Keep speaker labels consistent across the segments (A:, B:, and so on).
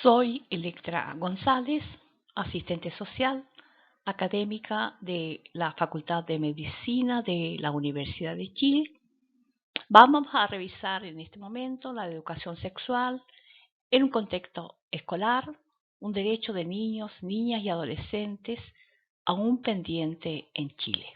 A: Soy Electra González, asistente social, académica de la Facultad de Medicina de la Universidad de Chile. Vamos a revisar en este momento la educación sexual en un contexto escolar, un derecho de niños, niñas y adolescentes aún pendiente en Chile.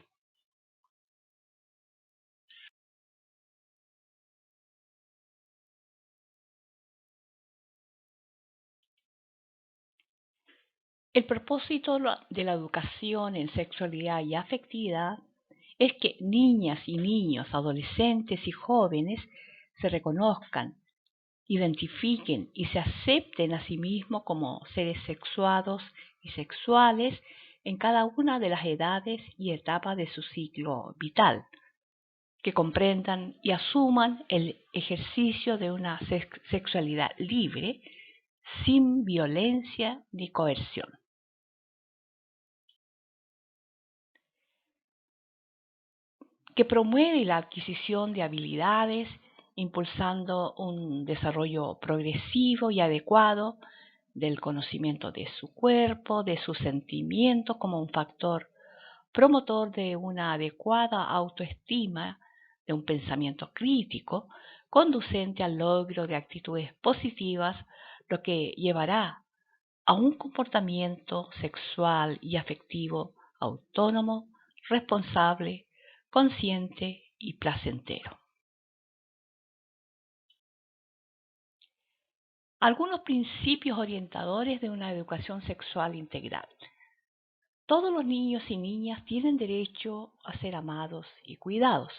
A: El propósito de la educación en sexualidad y afectividad es que niñas y niños, adolescentes y jóvenes se reconozcan, identifiquen y se acepten a sí mismos como seres sexuados y sexuales en cada una de las edades y etapas de su ciclo vital, que comprendan y asuman el ejercicio de una sexualidad libre, sin violencia ni coerción. Que promueve la adquisición de habilidades, impulsando un desarrollo progresivo y adecuado del conocimiento de su cuerpo, de sus sentimientos como un factor promotor de una adecuada autoestima, de un pensamiento crítico, conducente al logro de actitudes positivas, lo que llevará a un comportamiento sexual y afectivo autónomo, responsable, consciente y placentero. Algunos principios orientadores de una educación sexual integral. Todos los niños y niñas tienen derecho a ser amados y cuidados.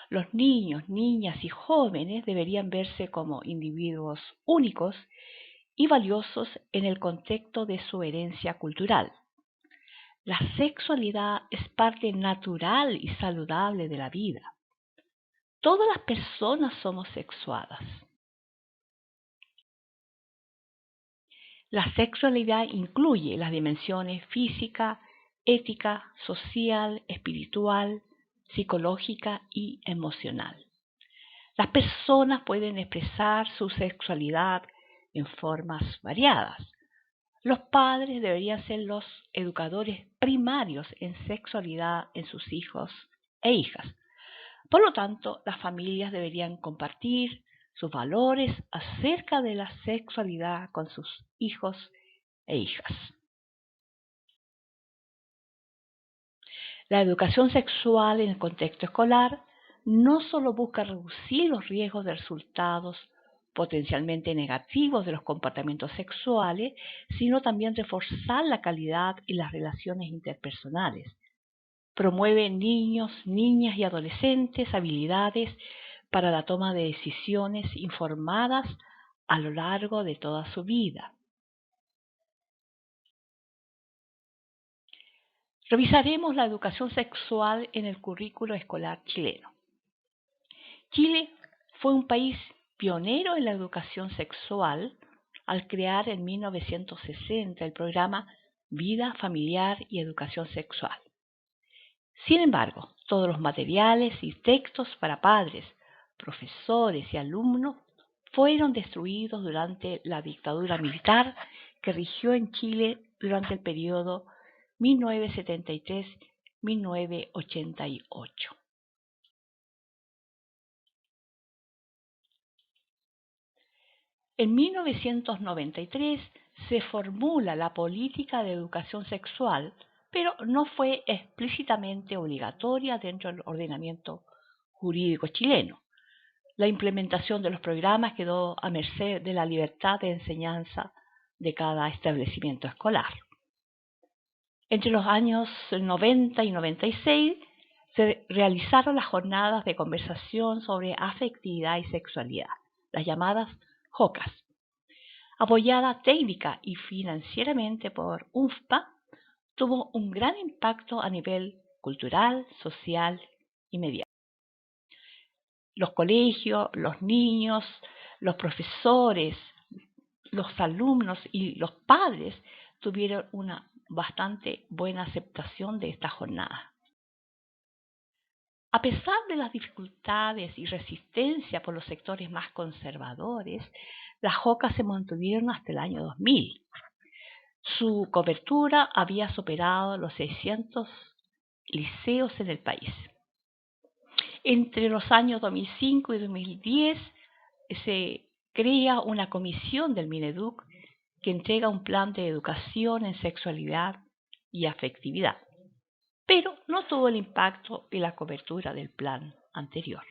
A: Los niños, niñas y jóvenes deberían verse como individuos únicos y valiosos en el contexto de su herencia cultural. La sexualidad es parte natural y saludable de la vida. Todas las personas somos sexuadas. La sexualidad incluye las dimensiones física, ética, social, espiritual, psicológica y emocional. Las personas pueden expresar su sexualidad en formas variadas. Los padres deberían ser los educadores primarios en sexualidad en sus hijos e hijas. Por lo tanto, las familias deberían compartir sus valores acerca de la sexualidad con sus hijos e hijas. La educación sexual en el contexto escolar no solo busca reducir los riesgos de resultados potencialmente negativos de los comportamientos sexuales, sino también reforzar la calidad y las relaciones interpersonales. Promueve en niños, niñas y adolescentes habilidades para la toma de decisiones informadas a lo largo de toda su vida. Revisaremos la educación sexual en el currículo escolar chileno. Chile fue un país pionero en la educación sexual al crear en 1960 el programa Vida Familiar y Educación Sexual. Sin embargo, todos los materiales y textos para padres, profesores y alumnos fueron destruidos durante la dictadura militar que rigió en Chile durante el periodo 1973-1988. En 1993 se formula la política de educación sexual, pero no fue explícitamente obligatoria dentro del ordenamiento jurídico chileno. La implementación de los programas quedó a merced de la libertad de enseñanza de cada establecimiento escolar. Entre los años 90 y 96 se realizaron las jornadas de conversación sobre afectividad y sexualidad, las llamadas JOCAS. Apoyada técnica y financieramente por UNFPA, tuvo un gran impacto a nivel cultural, social y mediático. Los colegios, los niños, los profesores, los alumnos y los padres tuvieron una bastante buena aceptación de esta jornada. A pesar de las dificultades y resistencia por los sectores más conservadores, las JOCA se mantuvieron hasta el año 2000. Su cobertura había superado los 600 liceos en el país. Entre los años 2005 y 2010 se crea una comisión del Mineduc que entrega un plan de educación en sexualidad y afectividad, pero no tuvo el impacto y la cobertura del plan anterior.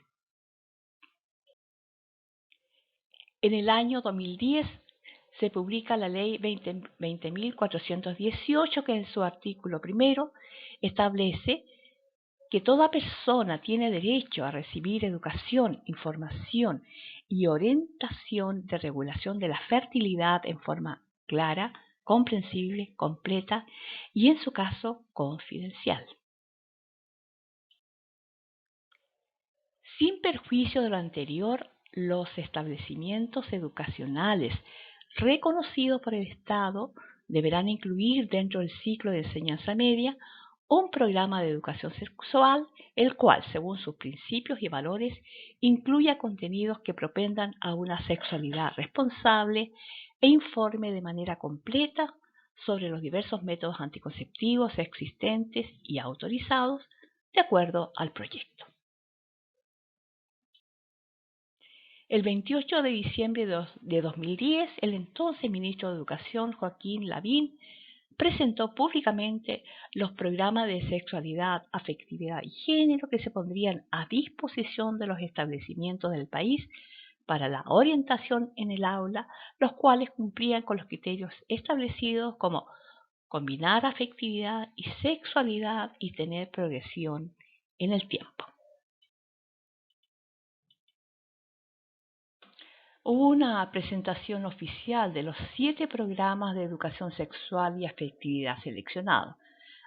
A: En el año 2010 se publica la Ley 20.418 que en su artículo primero establece que toda persona tiene derecho a recibir educación, información y orientación de regulación de la fertilidad en forma clara, comprensible, completa y, en su caso, confidencial. Sin perjuicio de lo anterior, los establecimientos educacionales reconocidos por el Estado deberán incluir dentro del ciclo de enseñanza media un programa de educación sexual, el cual, según sus principios y valores, incluya contenidos que propendan a una sexualidad responsable e informe de manera completa sobre los diversos métodos anticonceptivos existentes y autorizados de acuerdo al proyecto. El 28 de diciembre de 2010, el entonces ministro de Educación, Joaquín Lavín, presentó públicamente los programas de sexualidad, afectividad y género que se pondrían a disposición de los establecimientos del país para la orientación en el aula, los cuales cumplían con los criterios establecidos como combinar afectividad y sexualidad y tener progresión en el tiempo. Hubo una presentación oficial de los 7 programas de educación sexual y afectividad seleccionados.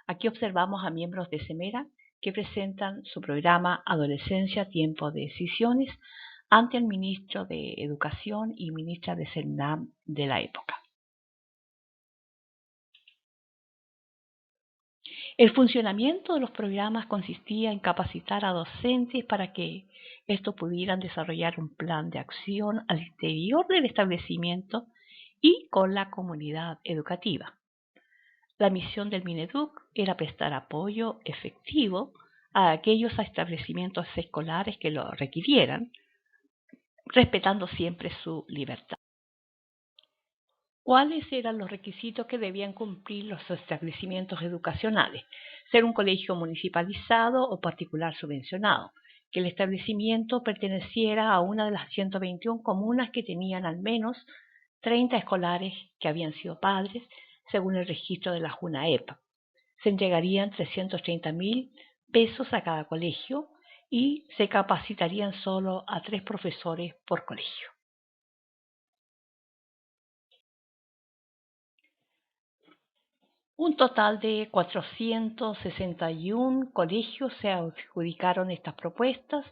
A: Aquí observamos a miembros de Semera que presentan su programa Adolescencia, Tiempo de Decisiones ante el ministro de Educación y ministra de Senam de la época. El funcionamiento de los programas consistía en capacitar a docentes para que estos pudieran desarrollar un plan de acción al interior del establecimiento y con la comunidad educativa. La misión del Mineduc era prestar apoyo efectivo a aquellos establecimientos escolares que lo requirieran, respetando siempre su libertad. ¿Cuáles eran los requisitos que debían cumplir los establecimientos educacionales? Ser un colegio municipalizado o particular subvencionado, que el establecimiento perteneciera a una de las 121 comunas que tenían al menos 30 escolares que habían sido padres, según el registro de la JUNAEP. Se entregarían 330.000 pesos a cada colegio y se capacitarían solo a 3 profesores por colegio. Un total de 461 colegios se adjudicaron estas propuestas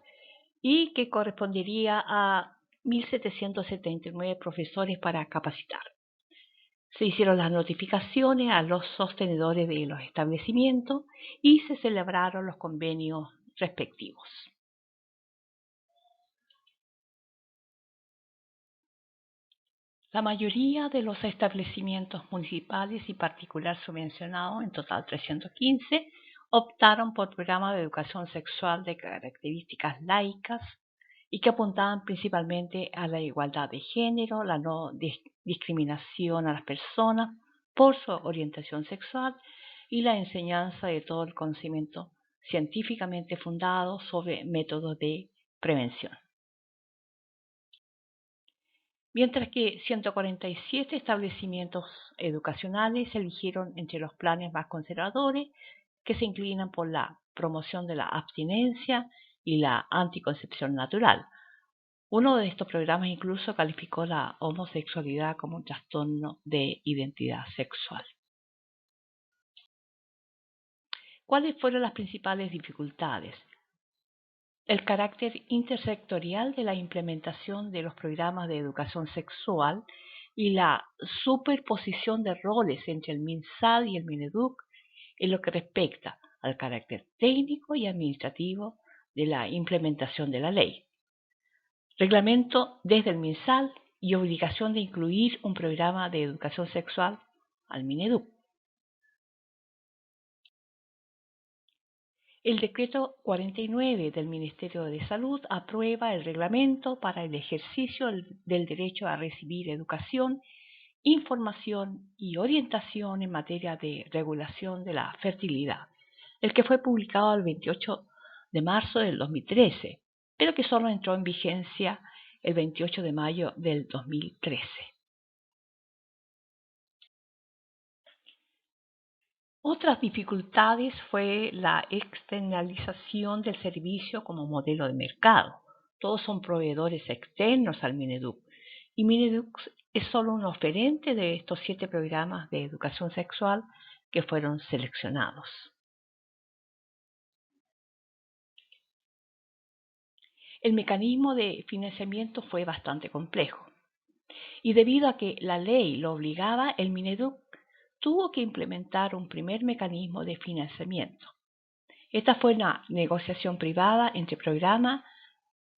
A: y que correspondería a 1.779 profesores para capacitar. Se hicieron las notificaciones a los sostenedores de los establecimientos y se celebraron los convenios respectivos. La mayoría de los establecimientos municipales y particular subvencionados, en total 315, optaron por programas de educación sexual de características laicas y que apuntaban principalmente a la igualdad de género, la no discriminación a las personas por su orientación sexual y la enseñanza de todo el conocimiento científicamente fundado sobre métodos de prevención. Mientras que 147 establecimientos educacionales se eligieron entre los planes más conservadores que se inclinan por la promoción de la abstinencia y la anticoncepción natural. Uno de estos programas incluso calificó la homosexualidad como un trastorno de identidad sexual. ¿Cuáles fueron las principales dificultades? El carácter intersectorial de la implementación de los programas de educación sexual y la superposición de roles entre el MinSal y el Mineduc en lo que respecta al carácter técnico y administrativo de la implementación de la ley. Reglamento desde el MinSal y obligación de incluir un programa de educación sexual al Mineduc. El decreto 49 del Ministerio de Salud aprueba el reglamento para el ejercicio del derecho a recibir educación, información y orientación en materia de regulación de la fertilidad, el que fue publicado el 28 de marzo del 2013, pero que solo entró en vigencia el 28 de mayo del 2013. Otras dificultades fue la externalización del servicio como modelo de mercado. Todos son proveedores externos al Mineduc y Mineduc es solo un oferente de estos 7 programas de educación sexual que fueron seleccionados. El mecanismo de financiamiento fue bastante complejo y debido a que la ley lo obligaba, el Mineduc tuvo que implementar un primer mecanismo de financiamiento. Esta fue una negociación privada entre programa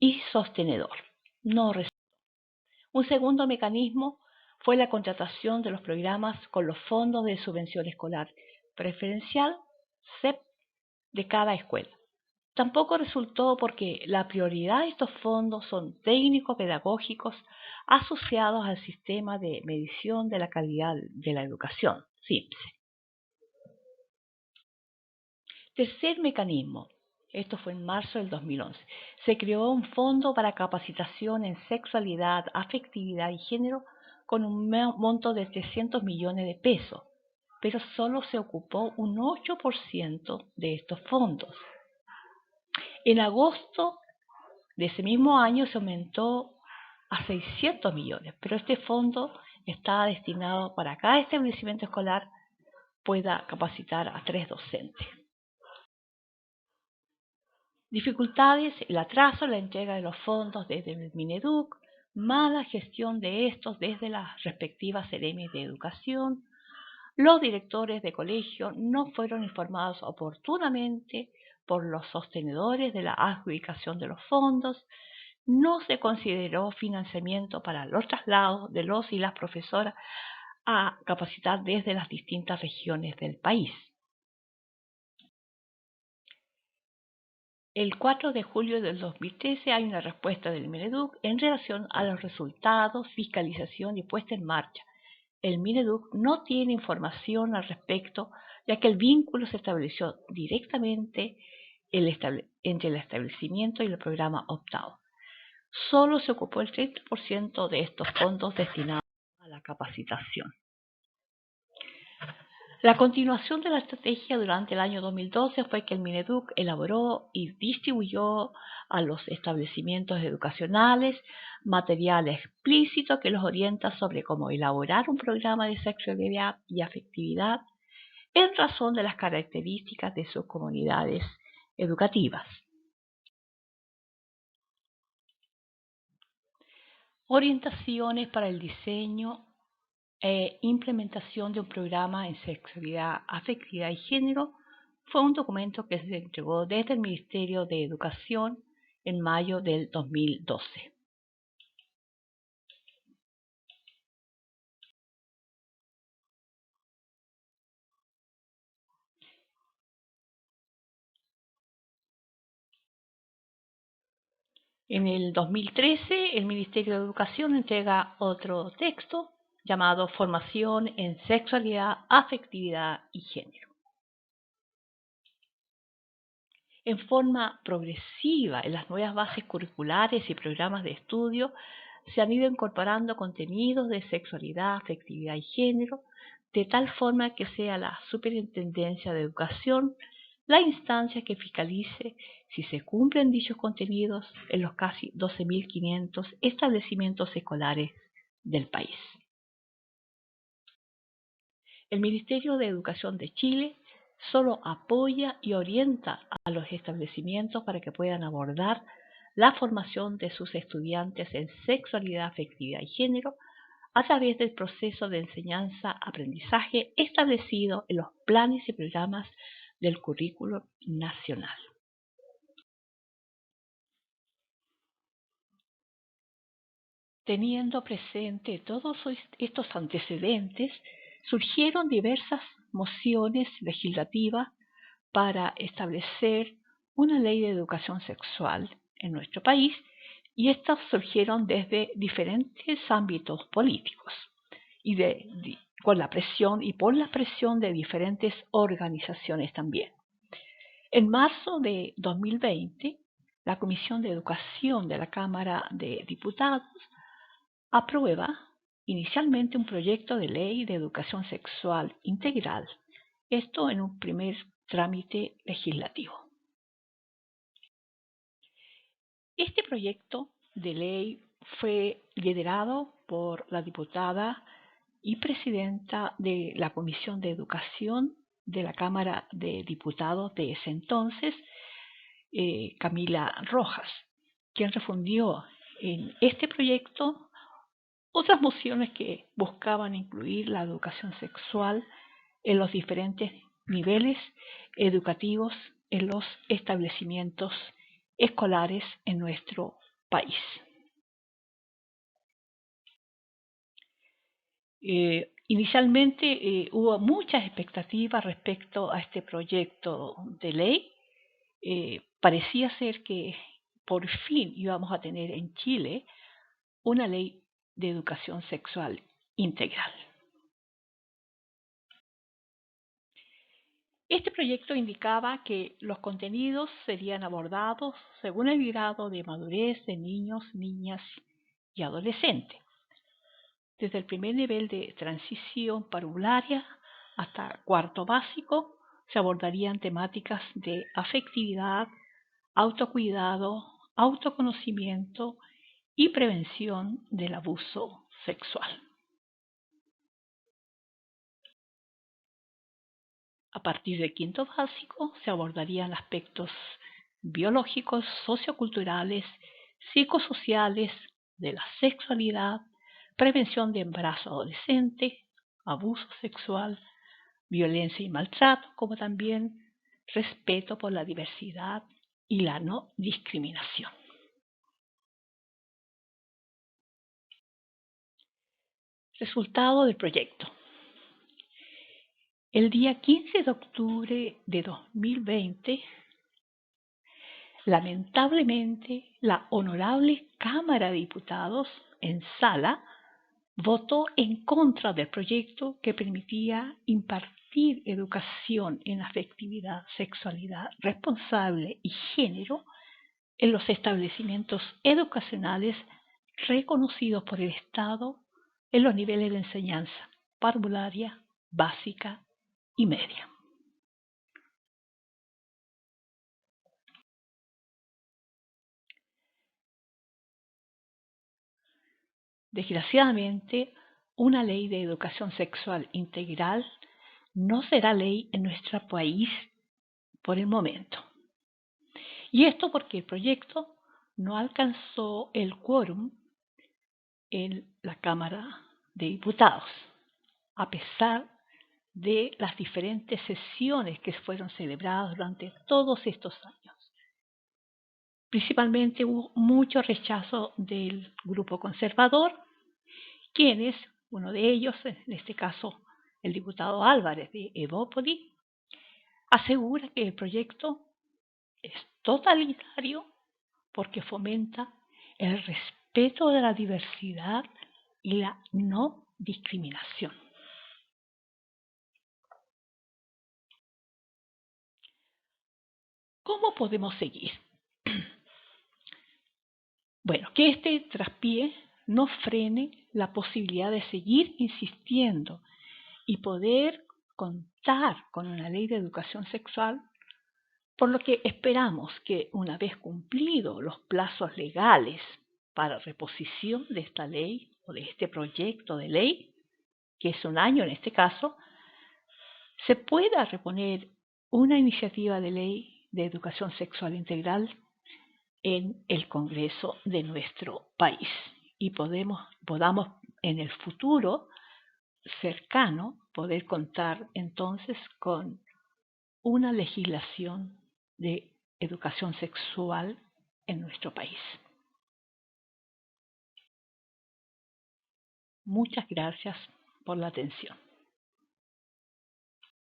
A: y sostenedor. Un segundo mecanismo fue la contratación de los programas con los fondos de subvención escolar preferencial, SEP, de cada escuela. Tampoco resultó porque la prioridad de estos fondos son técnico-pedagógicos asociados al sistema de medición de la calidad de la educación, SIMSE. Tercer mecanismo, esto fue en marzo del 2011, se creó un fondo para capacitación en sexualidad, afectividad y género con un monto de 300 millones de pesos, pero solo se ocupó un 8% de estos fondos. En agosto de ese mismo año se aumentó a 600 millones, pero este fondo está destinado para cada establecimiento escolar pueda capacitar a 3 docentes. Dificultades, el atraso en la entrega de los fondos desde el Mineduc, mala gestión de estos desde las respectivas seremis de educación. Los directores de colegio no fueron informados oportunamente por los sostenedores de la adjudicación de los fondos. No se consideró financiamiento para los traslados de los y las profesoras a capacitar desde las distintas regiones del país. El 4 de julio del 2013 hay una respuesta del Mineduc en relación a los resultados, fiscalización y puesta en marcha. El Mineduc no tiene información al respecto, ya que el vínculo se estableció directamente entre el establecimiento y el programa Opt-out. Solo se ocupó el 30% de estos fondos destinados a la capacitación. La continuación de la estrategia durante el año 2012 fue que el Mineduc elaboró y distribuyó a los establecimientos educacionales material explícito que los orienta sobre cómo elaborar un programa de sexualidad y afectividad en razón de las características de sus comunidades educativas. Orientaciones para el diseño e implementación de un programa en sexualidad, afectividad y género fue un documento que se entregó desde el Ministerio de Educación en mayo del 2012. En el 2013, el Ministerio de Educación entrega otro texto llamado Formación en Sexualidad, Afectividad y Género. En forma progresiva, en las nuevas bases curriculares y programas de estudio se han ido incorporando contenidos de sexualidad, afectividad y género, de tal forma que sea la Superintendencia de Educación la instancia que fiscalice si se cumplen dichos contenidos en los casi 12.500 establecimientos escolares del país. El Ministerio de Educación de Chile solo apoya y orienta a los establecimientos para que puedan abordar la formación de sus estudiantes en sexualidad, afectividad y género a través del proceso de enseñanza-aprendizaje establecido en los planes y programas del currículo nacional. Teniendo presente todos estos antecedentes, surgieron diversas mociones legislativas para establecer una ley de educación sexual en nuestro país, y estas surgieron desde diferentes ámbitos políticos y con la presión y por la presión de diferentes organizaciones también. En marzo de 2020, la Comisión de Educación de la Cámara de Diputados aprueba inicialmente un proyecto de ley de educación sexual integral, esto en un primer trámite legislativo. Este proyecto de ley fue liderado por la diputada y presidenta de la Comisión de Educación de la Cámara de Diputados de ese entonces, Camila Rojas, quien refundió en este proyecto otras mociones que buscaban incluir la educación sexual en los diferentes niveles educativos en los establecimientos escolares en nuestro país. Inicialmente hubo muchas expectativas respecto a este proyecto de ley. Parecía ser que por fin íbamos a tener en Chile una ley de educación sexual integral. Este proyecto indicaba que los contenidos serían abordados según el grado de madurez de niños, niñas y adolescentes, desde el primer nivel de transición parvularia hasta cuarto básico. Se abordarían temáticas de afectividad, autocuidado, autoconocimiento y prevención del abuso sexual. A partir del quinto básico se abordarían aspectos biológicos, socioculturales, psicosociales de la sexualidad, prevención de embarazo adolescente, abuso sexual, violencia y maltrato, como también respeto por la diversidad y la no discriminación. Resultado del proyecto. El día 15 de octubre de 2020, lamentablemente, la Honorable Cámara de Diputados en sala votó en contra del proyecto que permitía impartir educación en afectividad, sexualidad responsable y género en los establecimientos educacionales reconocidos por el Estado en los niveles de enseñanza parvularia, básica y media. Desgraciadamente, una ley de educación sexual integral no será ley en nuestro país por el momento. Y esto porque el proyecto no alcanzó el quórum en la Cámara de Diputados, a pesar de las diferentes sesiones que fueron celebradas durante todos estos años. Principalmente hubo mucho rechazo del grupo conservador, quienes, uno de ellos, en este caso el diputado Álvarez de Evópoli, asegura que el proyecto es totalitario porque fomenta el respeto de la diversidad y la no discriminación. ¿Cómo podemos seguir? Bueno, que este traspié no frene la posibilidad de seguir insistiendo y poder contar con una ley de educación sexual, por lo que esperamos que una vez cumplidos los plazos legales para reposición de esta ley o de este proyecto de ley, que es un año en este caso, se pueda reponer una iniciativa de ley de educación sexual integral en el Congreso de nuestro país y podamos en el futuro cercano poder contar entonces con una legislación de educación sexual en nuestro país. Muchas gracias por la atención.